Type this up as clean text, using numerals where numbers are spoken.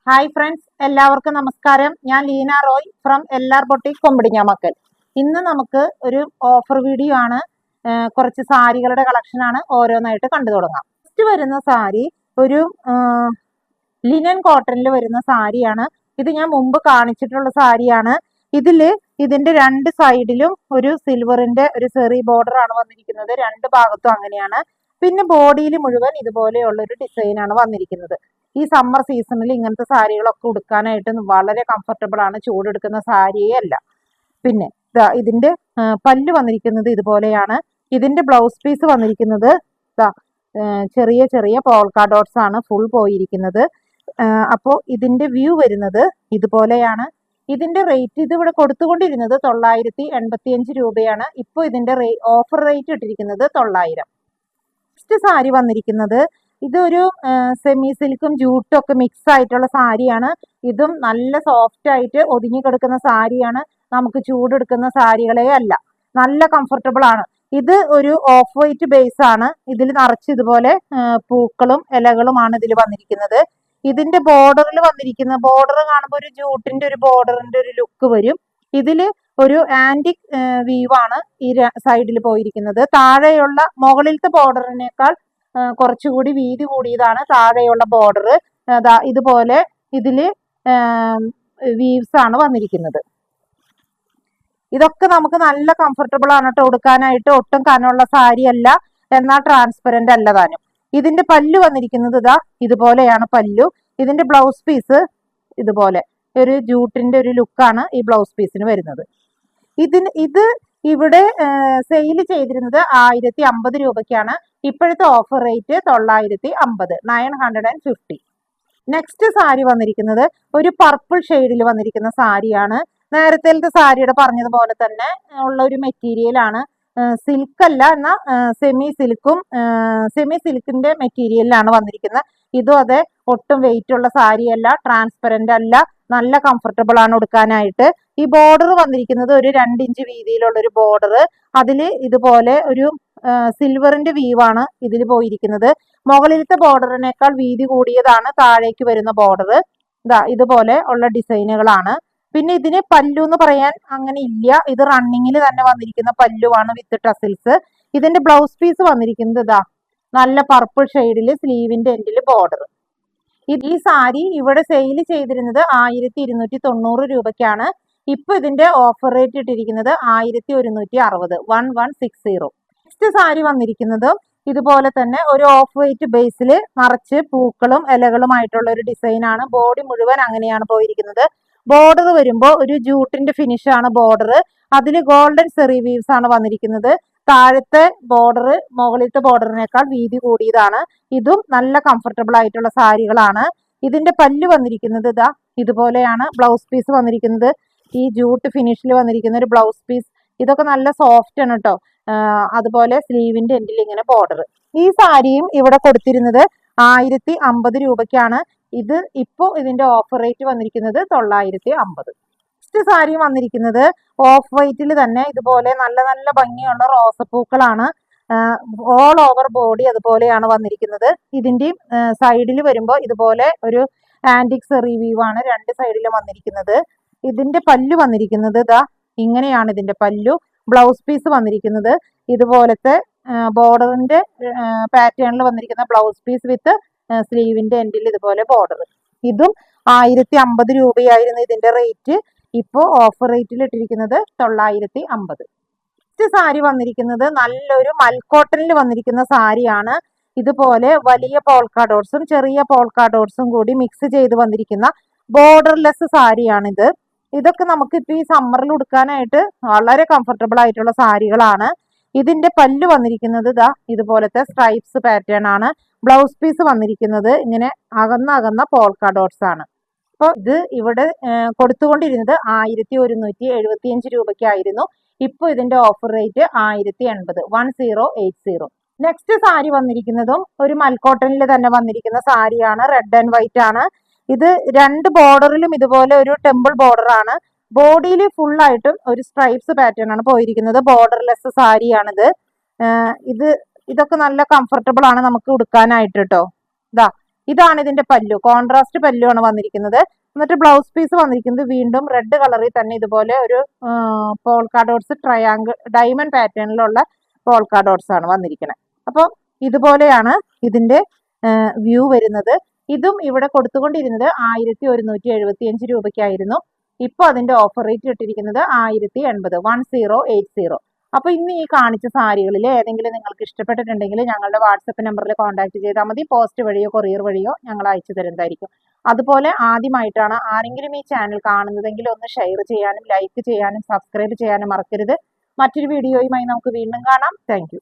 Hi friends, എല്ലാവർക്കും നമസ്കാരം. ഞാൻ Leena Roy from LR boutique Kombidinjamakkal. ഇന്ന് നമുക്ക് ഒരു ഓഫർ വീഡിയോ ആണ്. കുറച്ച് സാരികളുടെ കളക്ഷൻ ആണ്. ഓരോന്നായിട്ട് കണ്ടു തുടങ്ങാം. ഫസ്റ്റ് വരുന്ന സാരി ഒരു ലിനൻ കോട്ടണിൽ വരുന്ന സാരിയാണ്. ഇത് ഞാൻ മുമ്പ് കാണിച്ചിട്ടുള്ള സാരിയാണ്. ഇതിന്റെ രണ്ട് സൈഡിലും ഒരു സിൽവറിന്റെ ഒരു സെറി ബോർഡർ ആണ് വന്നിരിക്കുന്നത്. രണ്ട് ഭാഗത്തും അങ്ങനെയാണ്. പിന്നെ ബോഡിയിൽ മുഴുവൻ ഇതുപോലെയുള്ള ഒരു ഡിസൈൻ ആണ് വന്നിരിക്കുന്നത്. ഈ സമ്മർ സീസണിൽ ഇങ്ങനത്തെ സാരികളൊക്കെ ഉടുക്കാനായിട്ട് വളരെ കംഫർട്ടബിൾ ആണ്. ചൂടെടുക്കുന്ന സാരിയേ അല്ല. പിന്നെ ഇതിന്റെ പല്ല് വന്നിരിക്കുന്നത് ഇതുപോലെയാണ്. ഇതിന്റെ ബ്ലൗസ് പീസ് വന്നിരിക്കുന്നത് ചെറിയ ചെറിയ പോൾക്ക ഡോട്ട്സ് ആണ് ഫുൾ പോയിരിക്കുന്നത്. അപ്പോൾ ഇതിന്റെ വ്യൂ വരുന്നത് ഇതുപോലെയാണ്. ഇതിന്റെ റേറ്റ് ഇത് ഇവിടെ കൊടുത്തുകൊണ്ടിരുന്നത് 985 രൂപയാണ്. ഇപ്പോൾ ഇതിന്റെ ഓഫർ റേറ്റ് ഇട്ടിരിക്കുന്നത് 900. നെക്സ്റ്റ് സാരി വന്നിരിക്കുന്നത് ഇതൊരു സെമി സിൽക്കും ജൂട്ടും ഒക്കെ മിക്സ് ആയിട്ടുള്ള സാരിയാണ്. ഇതും നല്ല സോഫ്റ്റ് ആയിട്ട് ഒതുങ്ങി കിടക്കുന്ന സാരിയാണ്. നമുക്ക് ചൂടെടുക്കുന്ന സാരികളെ അല്ല, നല്ല കംഫർട്ടബിൾ ആണ്. ഇത് ഒരു ഓഫ് വൈറ്റ് ബേസ് ആണ്. ഇതിൽ നിറച്ച് ഇതുപോലെ പൂക്കളും ഇലകളുമാണ് ഇതിൽ വന്നിരിക്കുന്നത്. ഇതിന്റെ ബോർഡറിൽ വന്നിരിക്കുന്ന ബോർഡർ കാണുമ്പോൾ ഒരു ജൂട്ടിന്റെ ഒരു ബോർഡറിന്റെ ഒരു ലുക്ക് വരും. ഇതിൽ ഒരു ആന്റിക് വീവാണ് ഈ സൈഡിൽ പോയിരിക്കുന്നത്. താഴെയുള്ള മുകളിലത്തെ ബോർഡറിനേക്കാൾ കുറച്ചുകൂടി വീതി കൂടിയതാണ് താഴെയുള്ള ബോർഡർ. ഇതുപോലെ ഇതില് വീവ്സ് ആണ് വന്നിരിക്കുന്നത്. ഇതൊക്കെ നമുക്ക് നല്ല കംഫർട്ടബിൾ ആണ് കേട്ടോ ഉടുക്കാനായിട്ട്. ഒട്ടും കനമുള്ള സാരി അല്ല, എന്നാൽ ട്രാൻസ്പെറന്റ് അല്ല താനും. ഇതിന്റെ പല്ലു വന്നിരിക്കുന്നത് ഇതുപോലെയാണ് പല്ലു. ഇതിന്റെ ബ്ലൗസ് പീസ് ഇതുപോലെ ഒരു ജൂട്ടിന്റെ ഒരു ലുക്കാണ് ഈ ബ്ലൗസ് പീസിന് വരുന്നത്. ഇത് ഇവിടെ സെയിൽ ചെയ്തിരുന്നത് 1050 രൂപയ്ക്കാണ്. ഇപ്പോഴത്തെ ഓഫർ റേറ്റ് 950, 950. നെക്സ്റ്റ് സാരി വന്നിരിക്കുന്നത് ഒരു പർപ്പിൾ ഷെയ്ഡിൽ വന്നിരിക്കുന്ന സാരിയാണ്. നേരത്തെ സാരിയുടെ പറഞ്ഞതുപോലെ തന്നെ ഉള്ള ഒരു മെറ്റീരിയൽ ആണ്. സിൽക്ക് അല്ല, എന്നാൽ സെമി സിൽക്കിന്റെ മെറ്റീരിയലിലാണ് വന്നിരിക്കുന്നത്. ഇതും അതെ, ഒട്ടും വെയിറ്റ് ഉള്ള സാരിയല്ല, ട്രാൻസ്പെറന്റ് അല്ല, നല്ല കംഫർട്ടബിൾ ആണ് ഉടുക്കാനായിട്ട്. ഈ ബോർഡർ വന്നിരിക്കുന്നത് ഒരു 2 ഇഞ്ച് വീതിയിലുള്ള ഒരു ബോർഡർ. അതിൽ ഇതുപോലെ ഒരു സിൽവറിന്റെ വീവാണ് ഇതിൽ പോയിരിക്കുന്നത്. മുകളിലത്തെ ബോർഡറിനേക്കാൾ വീതി കൂടിയതാണ് താഴേക്ക് വരുന്ന ബോർഡർ. ഇതുപോലെ ഉള്ള ഡിസൈനുകളാണ്. പിന്നെ ഇതിന് പല്ലു എന്ന് പറയാൻ അങ്ങനെ ഇല്ല. ഇത് റണ്ണിങ്ങിൽ തന്നെ വന്നിരിക്കുന്ന പല്ലുവാണ് വിത്ത് ടസിൽസ്. ഇതിന്റെ ബ്ലൗസ് പീസ് വന്നിരിക്കുന്നത് നല്ല പർപ്പിൾ ഷെയ്ഡിൽ സ്ലീവിന്റെ എൻഡിൽ ബോർഡർ. ഈ സാരി ഇവിടെ സെയിൽ ചെയ്തിരുന്നത് 1290 രൂപയ്ക്കാണ്. ഇപ്പൊ ഇതിന്റെ ഓഫർ റേറ്റ് ഇട്ടിരിക്കുന്നത് 1160, 1160. നെക്സ്റ്റ് സാരി വന്നിരിക്കുന്നത് ഇതുപോലെ തന്നെ ഒരു ഓഫ് വൈറ്റ് ബേസിൽ നിറച്ച് പൂക്കളും ഇലകളുമായിട്ടുള്ള ഒരു ഡിസൈൻ ആണ്. ബോഡി മുഴുവൻ അങ്ങനെയാണ് പോയിരിക്കുന്നത്. ബോർഡർ വരുമ്പോൾ ഒരു ജൂട്ടിന്റെ ഫിനിഷ് ആണ് ബോർഡർ. അതിൽ ഗോൾഡൻ സെറി വീവ്സ് ആണ് വന്നിരിക്കുന്നത്. താഴത്തെ ബോർഡർ മുകളിലത്തെ ബോർഡറിനേക്കാൾ വീതി കൂടിയതാണ്. ഇതും നല്ല കംഫർട്ടബിൾ ആയിട്ടുള്ള സാരികളാണ്. ഇതിന്റെ പല്ല് വന്നിരിക്കുന്നത് ഇതുപോലെയാണ്. ബ്ലൗസ് പീസ് വന്നിരിക്കുന്നത് ഈ ജൂട്ട് ഫിനിഷിൽ വന്നിരിക്കുന്ന ഒരു ബ്ലൗസ് പീസ്. ഇതൊക്കെ നല്ല സോഫ്റ്റ് ആണ് കേട്ടോ. അതുപോലെ സ്ലീവിന്റെ എൻഡിൽ ഇങ്ങനെ ബോർഡർ. ഈ സാരിയും ഇവിടെ കൊടുത്തിരുന്നത് 1050 രൂപയ്ക്കാണ്. ഇത് ഇപ്പോ ഇതിന്റെ ഓഫർ റേറ്റ് വന്നിരിക്കുന്നത് 950. നെക്സ്റ്റ് സാരി വന്നിരിക്കുന്നത് ഓഫ് വൈറ്റിൽ തന്നെ ഇതുപോലെ നല്ല നല്ല ഭംഗിയുള്ള റോസപ്പൂക്കളാണ്. ഓൾ ഓവർ ബോഡി അതുപോലെയാണ് വന്നിരിക്കുന്നത്. ഇതിന്റെയും സൈഡിൽ വരുമ്പോൾ ഇതുപോലെ ഒരു ആന്റിക് സെറി വീവ് ആണ് രണ്ട് സൈഡിലും വന്നിരിക്കുന്നത്. ഇതിന്റെ പല്ലു വന്നിരിക്കുന്നത് ഇങ്ങനെയാണ്. ഇതിന്റെ പല്ലു ബ്ലൗസ് പീസ് വന്നിരിക്കുന്നത് ഇതുപോലത്തെ ബോർഡറിന്റെ പാറ്റേണിൽ വന്നിരിക്കുന്ന ബ്ലൗസ് പീസ് വിത്ത് സ്ലീവിന്റെ എൻഡിൽ ഇതുപോലെ ബോർഡർ. ഇതും 1050 രൂപയായിരുന്നു ഇതിന്റെ റേറ്റ്. ഇപ്പോ ഓഫർ റേറ്റിൽ ഇട്ടിരിക്കുന്നത് 950. നെക്സ്റ്റ് സാരി വന്നിരിക്കുന്നത് നല്ലൊരു മൽക്കോട്ടനിൽ വന്നിരിക്കുന്ന സാരിയാണ്. ഇതുപോലെ വലിയ പോൾക്ക ഡോട്ട്സും ചെറിയ പോൾക്ക ഡോട്ട്സും കൂടി മിക്സ് ചെയ്ത് വന്നിരിക്കുന്ന ബോർഡർലെസ് സാരിയാണിത്. ഇതൊക്കെ നമുക്ക് ഇപ്പൊ ഈ സമ്മറിൽ ഉടുക്കാനായിട്ട് വളരെ കംഫർട്ടബിൾ ആയിട്ടുള്ള സാരികളാണ്. ഇതിന്റെ പല്ല് വന്നിരിക്കുന്നത് ഇതുപോലത്തെ സ്ട്രൈപ്സ് പാറ്റേൺ ആണ്. ബ്ലൗസ് പീസ് വന്നിരിക്കുന്നത് ഇങ്ങനെ അകന്ന പോൾക്ക ഡോട്ട്സ് ആണ്. അപ്പോൾ ഇത് ഇവിടെ കൊടുത്തുകൊണ്ടിരുന്നത് 1175 രൂപയ്ക്കായിരുന്നു. ഇപ്പൊ ഇതിന്റെ ഓഫർ റേറ്റ് 1080, 1080. നെക്സ്റ്റ് സാരി വന്നിരിക്കുന്നതും ഒരു മൽക്കോട്ടനിൽ തന്നെ വന്നിരിക്കുന്ന സാരിയാണ്. റെഡ് ആൻഡ് വൈറ്റ് ആണ്. ഇത് രണ്ട് ബോർഡറിലും ഇതുപോലെ ഒരു ടെമ്പിൾ ബോർഡർ ആണ്. ബോഡിയിൽ ഫുൾ ആയിട്ടും ഒരു സ്ട്രൈപ്സ് പാറ്റേൺ ആണ് പോയിരിക്കുന്നത്. ബോർഡർലെസ് സാരിയാണിത്. ഇതൊക്കെ നല്ല കംഫർട്ടബിൾ ആണ് നമുക്ക് ഉടുക്കാനായിട്ട് കേട്ടോ. ഇതാണ് ഇതിന്റെ പല്ലു, കോൺട്രാസ്റ്റ് പല്ലുവാണ് വന്നിരിക്കുന്നത്. എന്നിട്ട് ബ്ലൗസ് പീസ് വന്നിരിക്കുന്നത് വീണ്ടും റെഡ് കളറിൽ തന്നെ ഇതുപോലെ ഒരു പോൾക്കാ ഡോട്ട്സ് ട്രയാങ്കിൾ ഡയമണ്ട് പാറ്റേണിലുള്ള പോൾക്കാ ഡോട്ട്സ് ആണ് വന്നിരിക്കുന്നത്. അപ്പോൾ ഇതുപോലെയാണ് ഇതിന്റെ വ്യൂ വരുന്നത്. ഇതും ഇവിടെ കൊടുത്തുകൊണ്ടിരുന്നത് 1175 രൂപയ്ക്കായിരുന്നു. ഇപ്പൊ അതിന്റെ ഓഫർ റേറ്റ് ഇട്ടിരിക്കുന്നത് 1080, 1080. അപ്പൊ ഇന്ന് ഈ കാണിച്ച സാരികളിൽ ഏതെങ്കിലും നിങ്ങൾക്ക് ഇഷ്ടപ്പെട്ടിട്ടുണ്ടെങ്കിൽ ഞങ്ങളുടെ വാട്സപ്പ് നമ്പറിൽ കോൺടാക്ട് ചെയ്താൽ മതി. പോസ്റ്റ് വഴിയോ കൊറിയർ വഴിയോ ഞങ്ങൾ അയച്ചു തരുന്നതായിരിക്കും. അതുപോലെ ആദ്യമായിട്ടാണ് ആരെങ്കിലും ഈ ചാനൽ കാണുന്നതെങ്കിൽ ഒന്ന് ഷെയർ ചെയ്യാനും ലൈക്ക് ചെയ്യാനും സബ്സ്ക്രൈബ് ചെയ്യാനും മറക്കരുത്. മറ്റൊരു വീഡിയോയുമായി നമുക്ക് വീണ്ടും കാണാം. താങ്ക്